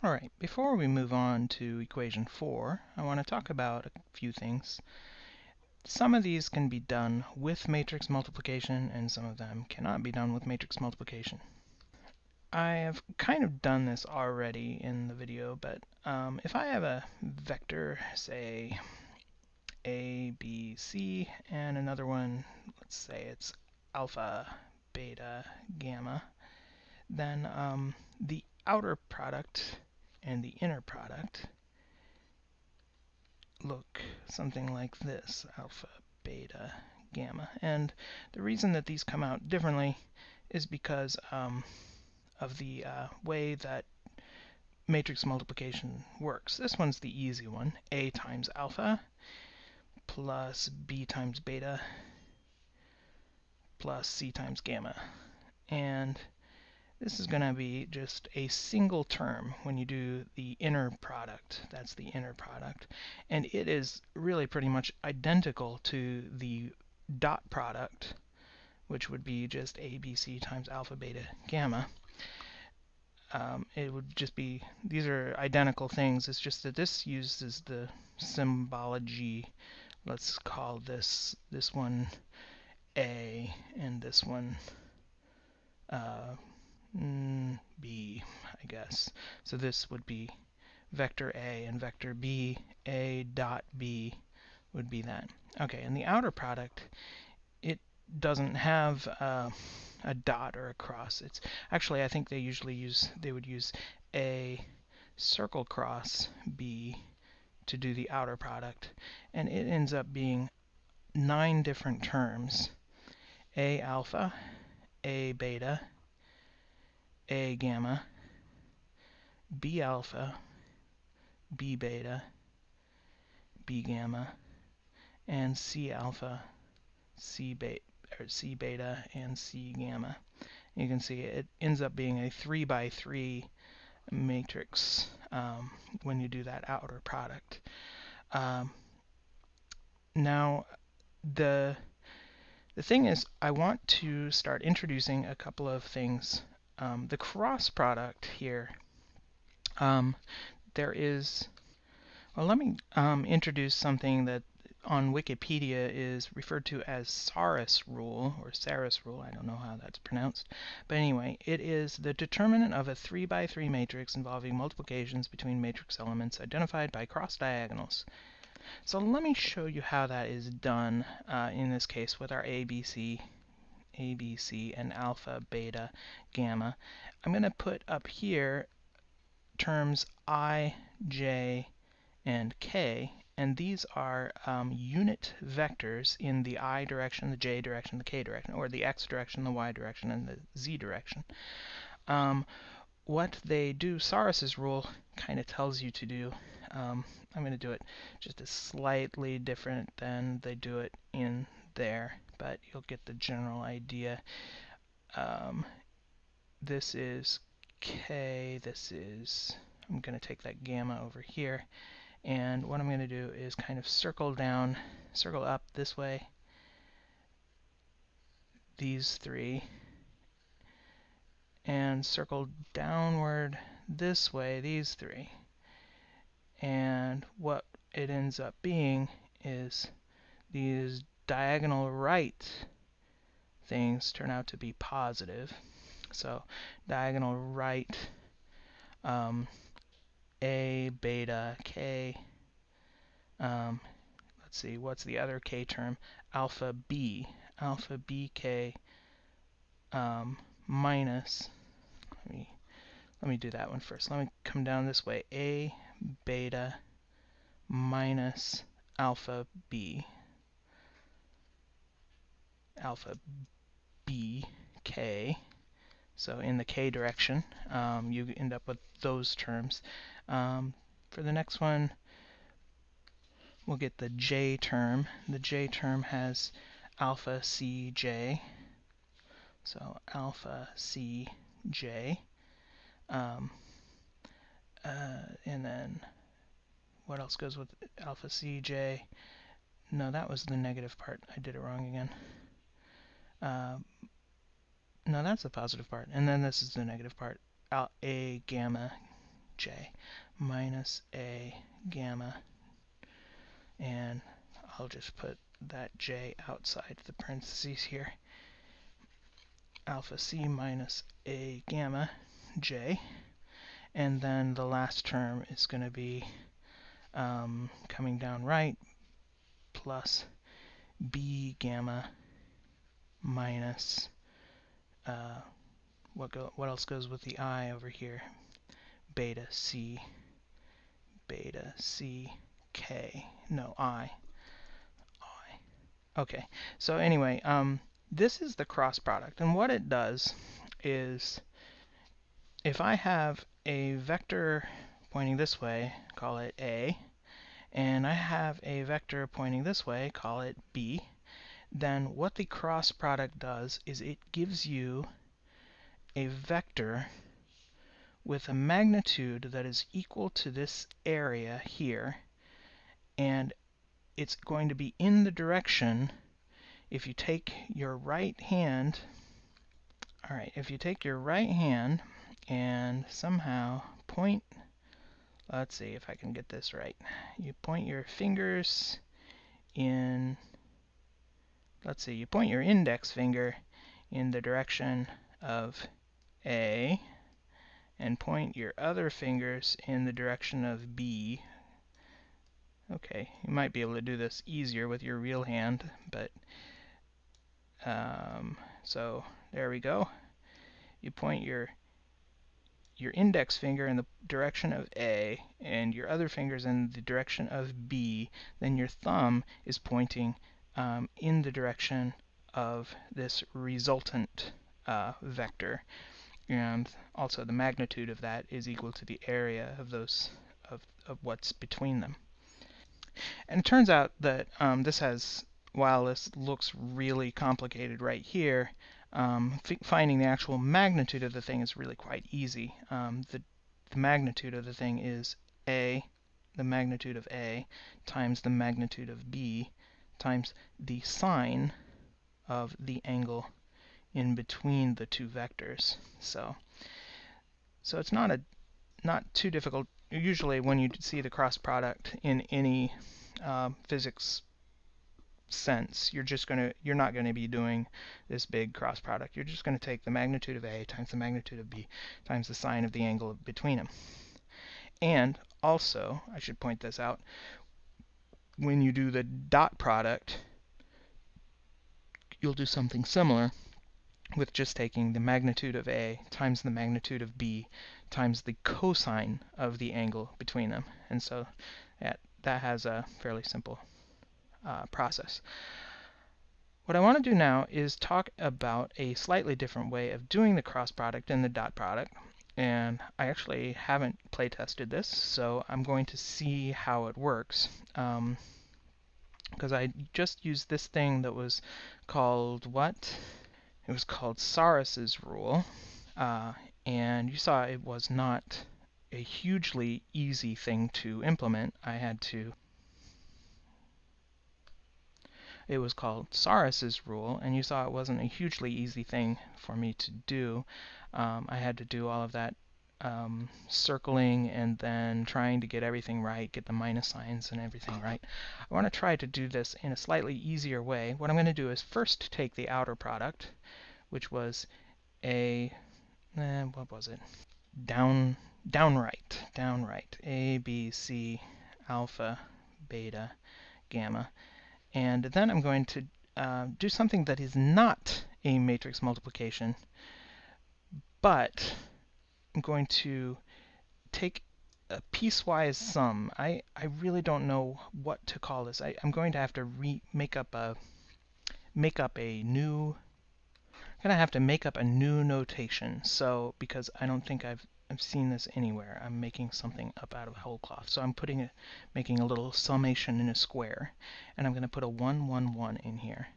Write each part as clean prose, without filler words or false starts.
Alright, before we move on to equation 4, I want to talk about a few things. Some of these can be done with matrix multiplication, and some of them cannot be done with matrix multiplication. I have kind of done this already in the video, but if I have a vector, say A, B, C, and another one, let's say it's alpha, beta, gamma, then the outer product and the inner product look something like this: alpha, beta, gamma. And the reason that these come out differently is because of the way that matrix multiplication works. This one's the easy one: A times alpha plus B times beta plus C times gamma. And this is going to be just a single term when you do the inner product. That's the inner product. And it is really pretty much identical to the dot product, which would be just ABC times alpha, beta, gamma. It would just be, these are identical things. It's just that this uses the symbology. Let's call this one A and this one B, I guess. So this would be vector A and vector B. A dot B would be that. Okay, and the outer product, it doesn't have a dot or a cross. It's actually, I think they would use a circle cross B to do the outer product, and it ends up being 9 different terms: A alpha, A beta, A gamma, B alpha, B beta, B gamma, and C alpha, C beta, and C gamma. You can see it ends up being a 3 by 3 matrix when you do that outer product. Now, the thing is, I want to start introducing a couple of things. The cross product here, there is, well, let me introduce something that on Wikipedia is referred to as Sarrus rule, or Sarrus rule. I don't know how that's pronounced. But anyway, it is the determinant of a 3 by 3 matrix involving multiplications between matrix elements identified by cross diagonals. So let me show you how that is done in this case with our ABC, and alpha, beta, gamma. I'm going to put up here terms I, J, and K, and these are unit vectors in the I direction, the J direction, the K direction, or the X direction, the Y direction, and the Z direction. What they do, Sarrus's rule kind of tells you to do. I'm going to do it just a slightly different than they do it in there, but you'll get the general idea. This is K, this is, I'm going to take that gamma over here, and what I'm going to do is kind of circle up this way, these three, and circle downward this way, these three. And what it ends up being is these diagonal right things turn out to be positive. So diagonal right, A, beta, K, let's see, what's the other K term? Alpha, B, K, minus, let me do that one first. Let me come down this way. A, beta, minus alpha, B. Alpha, B, K. So in the K direction, you end up with those terms. For the next one, we'll get the J term. The J term has alpha, C, J. So alpha, C, J. And then what else goes with alpha, C, J? No, that was the negative part. I did it wrong again. No, that's the positive part. And then this is the negative part. A, gamma, j minus a gamma, and I'll just put that j outside the parentheses here, alpha c minus a gamma j, and then the last term is going to be coming down right, plus b gamma minus what else goes with the I over here? Beta c k. No, I. Okay. So anyway, this is the cross product, and what it does is, if I have a vector pointing this way, call it A, and I have a vector pointing this way, call it B, then what the cross product does is it gives you a vector with a magnitude that is equal to this area here, and it's going to be in the direction, if you take your right hand, if you take your right hand and somehow point, let's see if I can get this right, you point your fingers in, let's see, you point your index finger in the direction of A, and point your other fingers in the direction of B. Okay, you might be able to do this easier with your real hand, but so there we go. You point your index finger in the direction of A and your other fingers in the direction of B, then your thumb is pointing in the direction of this resultant vector, and also the magnitude of that is equal to the area of those of what's between them. And it turns out that this has, while this looks really complicated right here, finding the actual magnitude of the thing is really quite easy. The magnitude of the thing is A, the magnitude of A, times the magnitude of B, times the sine of the angle in between the two vectors. So it's not too difficult. Usually when you see the cross product in any physics sense, you're not going to be doing this big cross product. You're just going to take the magnitude of A times the magnitude of B times the sine of the angle between them. And also, I should point this out, when you do the dot product, you'll do something similar with just taking the magnitude of A times the magnitude of B times the cosine of the angle between them. And so that has a fairly simple process. What I want to do now is talk about a slightly different way of doing the cross product and the dot product. And I actually haven't play tested this, so I'm going to see how it works. Because I just used this thing that was called what? It was called Sarrus's rule, and you saw it was not a hugely easy thing to implement. It was called Sarrus's rule, and you saw it wasn't a hugely easy thing for me to do. I had to do all of that circling and then trying to get everything right, get the minus signs and everything right. I want to try to do this in a slightly easier way. What I'm going to do is first take the outer product, which was what was it? Downright. A, B, C, alpha, beta, gamma. And then I'm going to do something that is not a matrix multiplication, but I'm going to take a piecewise sum. I really don't know what to call this. I'm going to have to make up a new notation. So because I don't think I've seen this anywhere, I'm making something up out of whole cloth. So I'm making a little summation in a square, and I'm going to put a 1, 1, 1 in here.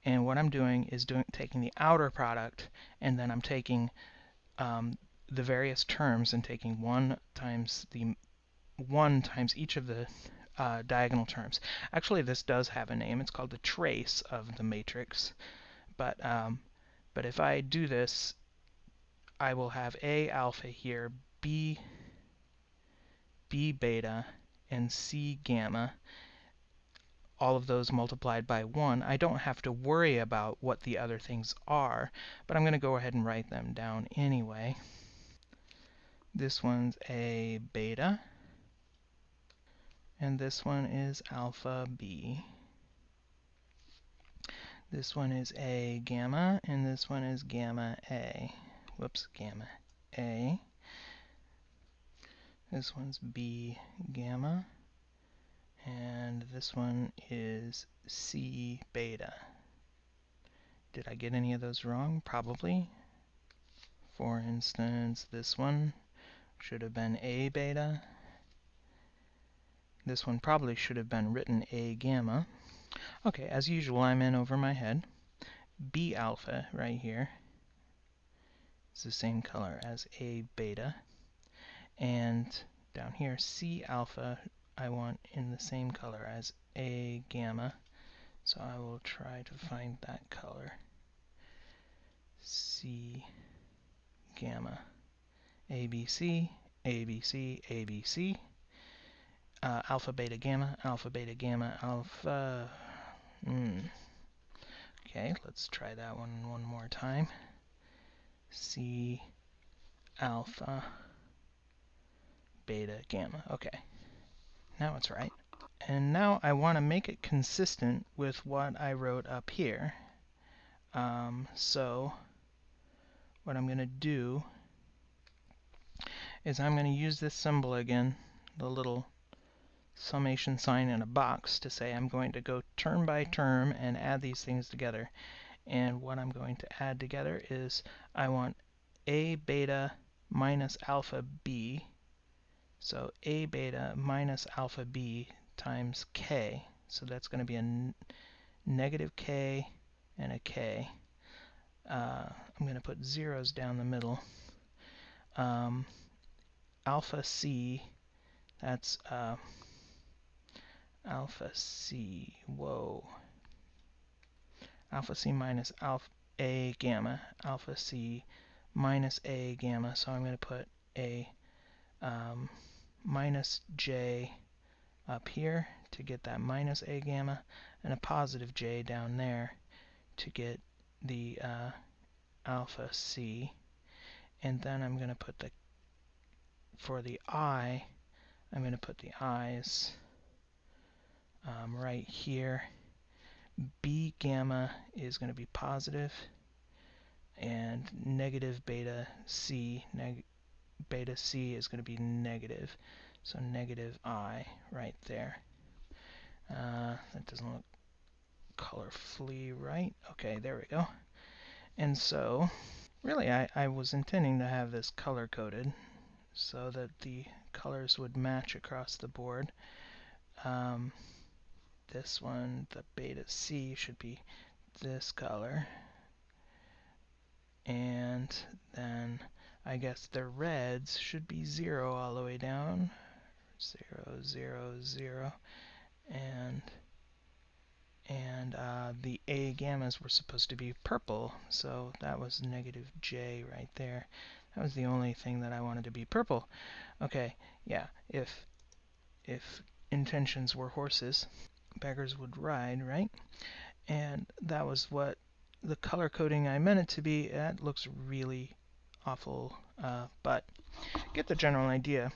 And what I'm doing is taking the outer product, and then I'm taking the various terms and taking 1 times each of the diagonal terms. Actually, this does have a name. It's called the trace of the matrix. But if I do this, I will have A alpha here, B B beta, and C gamma, all of those multiplied by 1. I don't have to worry about what the other things are, but I'm going to go ahead and write them down anyway. This one's A beta, and this one is alpha B. This one is A gamma, and this one is gamma A. Whoops, gamma A. This one's B gamma, and this one is C beta. Did I get any of those wrong? Probably. For instance, this one should have been A beta. This one probably should have been written A gamma. Okay, as usual, I'm in over my head. B alpha right here is the same color as A beta. And down here, C alpha, I want in the same color as A gamma. So I will try to find that color. C gamma. ABC, ABC, ABC. Alpha, beta, gamma, alpha, beta, gamma, alpha. Okay, let's try that one more time. C alpha, beta, gamma. Okay, now it's right. And now I want to make it consistent with what I wrote up here. So what I'm going to do is I'm going to use this symbol again, the little summation sign in a box, to say I'm going to go term by term and add these things together. And what I'm going to add together is I want A beta minus alpha B. So A beta minus alpha B times K. So that's going to be a negative K and a K. I'm going to put zeros down the middle. Alpha C, that's alpha C, whoa. Alpha C minus alpha A gamma, alpha C minus A gamma. So I'm going to put a minus J up here to get that minus A gamma, and a positive J down there to get the alpha C. And then I'm going to put the, for the I, I'm going to put the I's right here. B gamma is going to be positive, and negative beta C, beta C is going to be negative. So negative I right there. That doesn't look colorfully right. Okay, there we go. And so, really, I was intending to have this color-coded so that the colors would match across the board. This one, the beta C, should be this color. And then I guess the reds should be 0 all the way down. 0, 0, 0. And the A gammas were supposed to be purple, so that was negative J right there. That was the only thing that I wanted to be purple. Okay, yeah, if intentions were horses, beggars would ride, right? And that was what the color coding I meant it to be. That looks really awful, but get the general idea.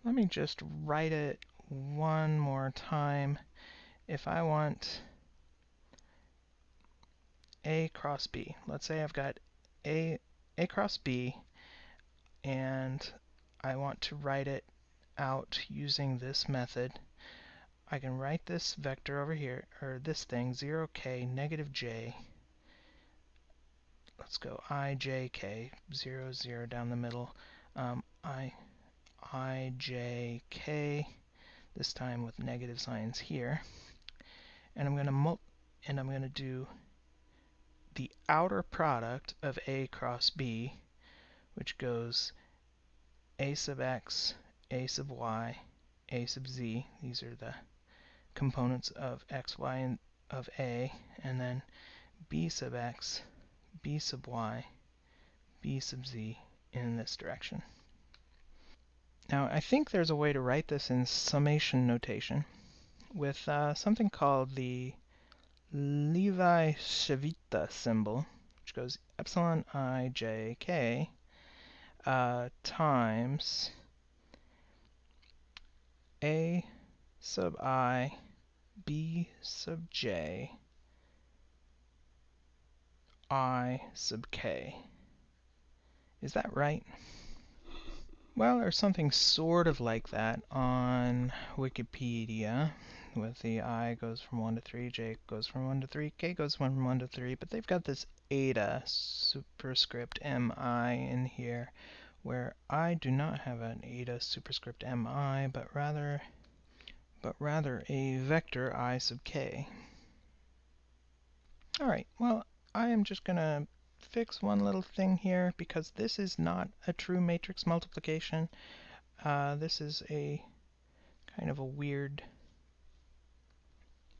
Let me just write it one more time. If I want A cross B, let's say I've got A cross B, and I want to write it out using this method. I can write this vector over here, or this thing, 0k, negative j. Let's go I, j, k, 0, 0 down the middle. I, j, k, this time with negative signs here. And I'm going to do the outer product of A cross B, which goes A sub x, A sub y, A sub z. These are the components of x, y, and of A, and then B sub x, B sub y, B sub z in this direction. Now, I think there's a way to write this in summation notation with something called the Levi Cevita symbol, which goes epsilon I j k times a sub I b sub j I sub k. Is that right? Well, there's something sort of like that on Wikipedia, with the I goes from 1 to 3, j goes from 1 to 3, k goes from 1 to 3, but they've got this eta superscript mi in here, where I do not have an eta superscript mi, but rather a vector I sub k. Alright, well, I am just going to fix one little thing here, because this is not a true matrix multiplication. This is a kind of a weird...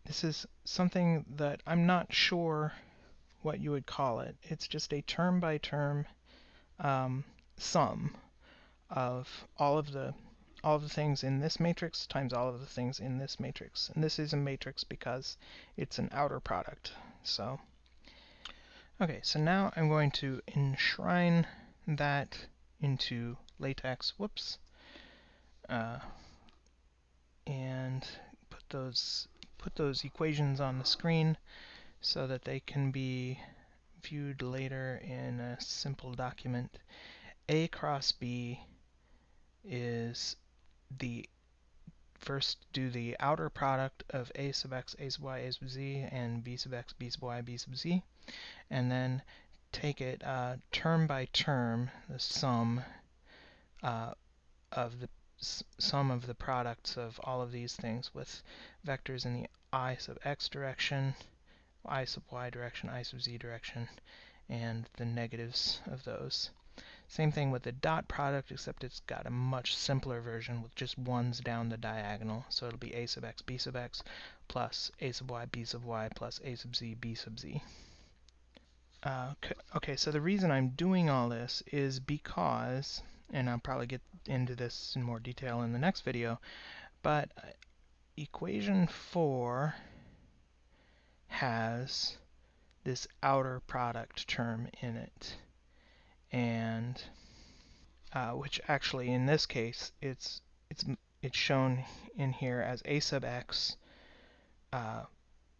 This is something that I'm not sure what you would call it. It's just a term-by-term sum of all of the things in this matrix times all of the things in this matrix. And this is a matrix because it's an outer product. So, okay, so now I'm going to enshrine that into LaTeX. Whoops. And put those equations on the screen so that they can be viewed later in a simple document. A cross B is the first do the outer product of a sub x, a sub y, a sub z, and b sub x, b sub y, b sub z, and then take it term by term, the sum of the sum of the products of all of these things with vectors in the I sub x direction, I sub y direction, I sub z direction, and the negatives of those. Same thing with the dot product, except it's got a much simpler version with just ones down the diagonal. So it'll be a sub x, b sub x, plus a sub y, b sub y, plus a sub z, b sub z. Okay, so the reason I'm doing all this is because, and I'll probably get into this in more detail in the next video, but equation 4 has this outer product term in it, and which actually in this case it's shown in here as a sub x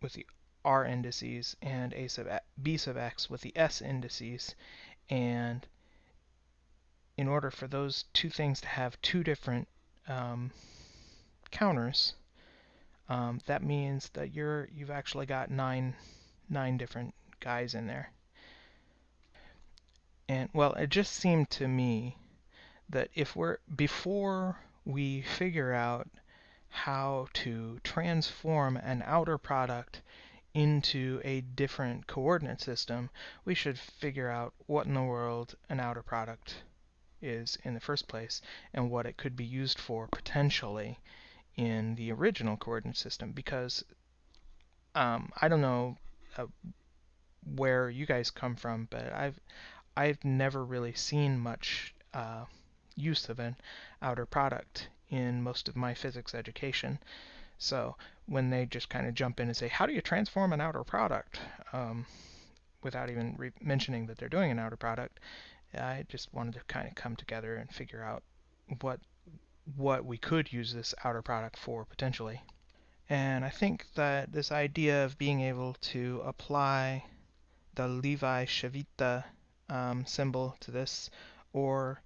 with the r indices and a sub b sub x with the s indices, and in order for those two things to have two different counters, that means that you've actually got nine different guys in there. And well, it just seemed to me that before we figure out how to transform an outer product into a different coordinate system, we should figure out what in the world an outer product is in the first place, and what it could be used for potentially in the original coordinate system, because I don't know where you guys come from, but I've never really seen much use of an outer product in most of my physics education. So when they just kind of jump in and say, how do you transform an outer product, without even mentioning that they're doing an outer product, I just wanted to kind of come together and figure out what we could use this outer product for potentially. And I think that this idea of being able to apply the Levi Cevita symbol to this, or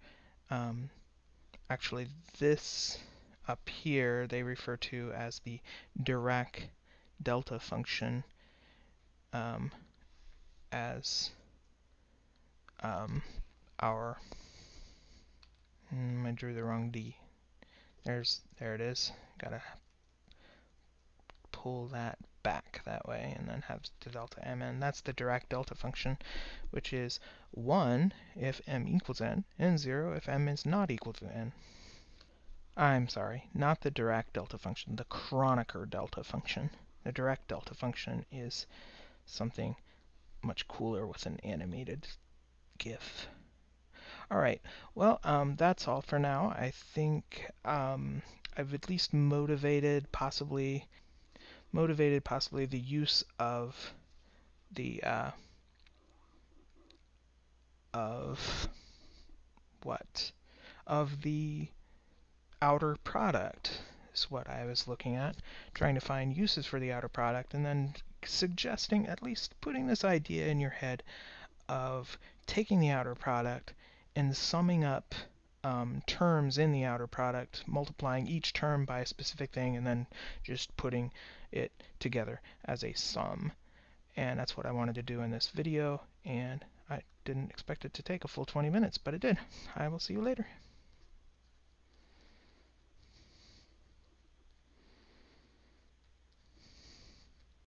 actually this up here they refer to as the Dirac Delta function, as our I drew the wrong D. There it is. Gotta pull that back that way and then have the delta mn. That's the Dirac Delta function, which is 1 if m equals n and 0 if m is not equal to n. I'm sorry, not the Dirac Delta function, the Kroeniker Delta function. The Dirac Delta function is something much cooler with an animated GIF. All right. Well, that's all for now. I think I've at least motivated possibly the use of the of what of the outer product is what I was looking at, trying to find uses for the outer product, and then suggesting, at least putting this idea in your head of taking the outer product and summing up terms in the outer product, multiplying each term by a specific thing, and then just putting it together as a sum. And that's what I wanted to do in this video, and I didn't expect it to take a full 20 minutes, but it did. I will see you later.